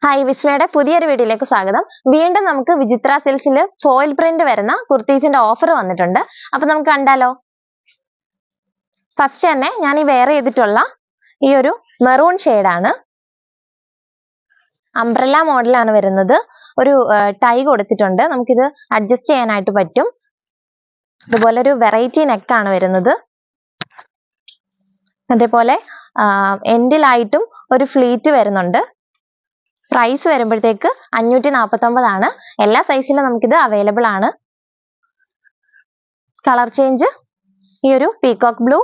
Hi, വിസ്മയുടെ പുതിയൊരു വീഡിയോയിലേക്ക് സ്വാഗതം. വീണ്ടും നമുക്ക് വിചിത്ര സിൽക്സിൽ ഫോയിൽ പ്രിന്റ് വരുന്ന കുർത്തീസിന്റെ ഓഫർ വന്നിട്ടുണ്ട്. അപ്പൊ നമുക്ക് കണ്ടാലോ. ഫസ്റ്റ് തന്നെ ഞാൻ ഈ വെയർ ചെയ്തിട്ടുള്ള ഈ ഒരു മെറൂൺ ആണ്. അംബ്രല്ല മോഡലാണ് വരുന്നത്. ഒരു ടൈ കൊടുത്തിട്ടുണ്ട്, നമുക്കിത് അഡ്ജസ്റ്റ് ചെയ്യാനായിട്ട് പറ്റും. ഇതുപോലെ ഒരു വെറൈറ്റി നെക്കാണ് വരുന്നത്. അതേപോലെ എൻഡിലായിട്ടും ഒരു ഫ്ലീറ്റ് വരുന്നുണ്ട്. പ്രൈസ് വരുമ്പോഴത്തേക്ക് 549 ആണ്. എല്ലാ സൈസിലും നമുക്കിത് അവൈലബിൾ ആണ്. കളർ ചേഞ്ച് ഈ ഒരു പീകോക്ക് ബ്ലൂ,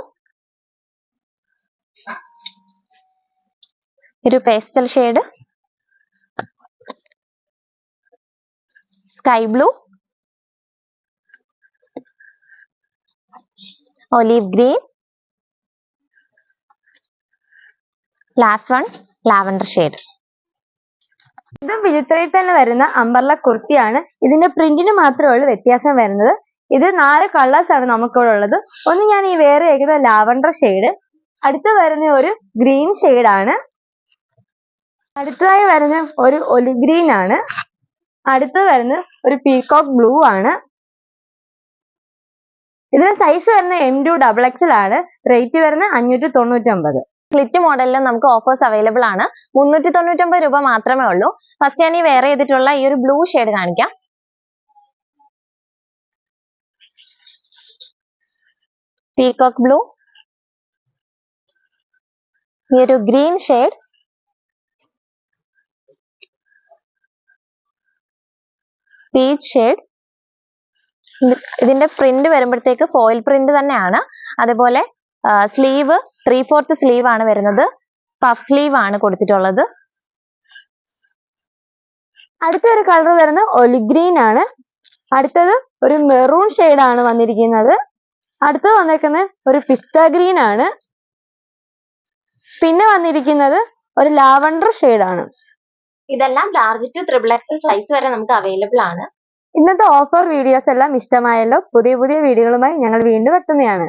ഒരു pastel shade, sky blue, olive green, last one lavender shade. ഇത് വിചിത്രയിൽ തന്നെ വരുന്ന അംബർല കുർത്തിയാണ്. ഇതിന്റെ പ്രിന്റിന് മാത്രമേ ഉള്ളൂ വ്യത്യാസം വരുന്നത്. ഇത് 4 കളേഴ്സ് ആണ് നമുക്കിവിടെ ഉള്ളത്. ഒന്ന് ഞാൻ ഈ വേറെ ചെയ്ത ലാവൻഡർ ഷെയ്ഡ്, അടുത്ത് വരുന്ന ഒരു ഗ്രീൻ ഷെയ്ഡ് ആണ്, അടുത്തതായി വരുന്ന ഒരു ഒലിവ് ഗ്രീൻ ആണ്, അടുത്ത് വരുന്ന ഒരു പീകോക്ക് ബ്ലൂ ആണ്. ഇതിന് സൈസ് വരുന്ന M2XXL ആണ്. റേറ്റ് വരുന്ന 599. സ്ലിറ്റ് മോഡലിലും നമുക്ക് ഓഫേഴ്സ് അവൈലബിൾ ആണ്. 399 രൂപ മാത്രമേ ഉള്ളൂ. ഫസ്റ്റ് ഞാൻ ഈ വെയർ ചെയ്തിട്ടുള്ള ഈ ഒരു ബ്ലൂ ഷെയ്ഡ് കാണിക്കാം. പീകോക്ക് ബ്ലൂ, ഈ ഒരു ഗ്രീൻ ഷെയ്ഡ്, പീച്ച് ഷെയ്ഡ്. ഇതിന്റെ പ്രിന്റ് വരുമ്പോഴത്തേക്ക് ഫോയിൽ പ്രിന്റ് തന്നെയാണ്. അതേപോലെ സ്ലീവ് 3/4 സ്ലീവ് ആണ് വരുന്നത്. പഫ് സ്ലീവ് ആണ് കൊടുത്തിട്ടുള്ളത്. അടുത്തൊരു കളർ വരുന്ന ഒലിവ് ഗ്രീൻ ആണ്. അടുത്തത് ഒരു മെറൂൺ ഷെയ്ഡ് ആണ് വന്നിരിക്കുന്നത്. അടുത്തത് വന്നിരിക്കുന്നത് ഒരു പിസ്ത ഗ്രീൻ ആണ്. പിന്നെ വന്നിരിക്കുന്നത് ഒരു ലാവൻഡർ ഷെയ്ഡ് ആണ്. ഇതെല്ലാം ലാർജ് ടു XXL സൈസ് വരെ നമുക്ക് അവൈലബിൾ ആണ്. ഇന്നത്തെ ഓഫർ വീഡിയോസ് എല്ലാം ഇഷ്ടമായല്ലോ. പുതിയ വീഡിയോകളുമായി ഞങ്ങൾ വീണ്ടും എത്തുന്നതാണ്.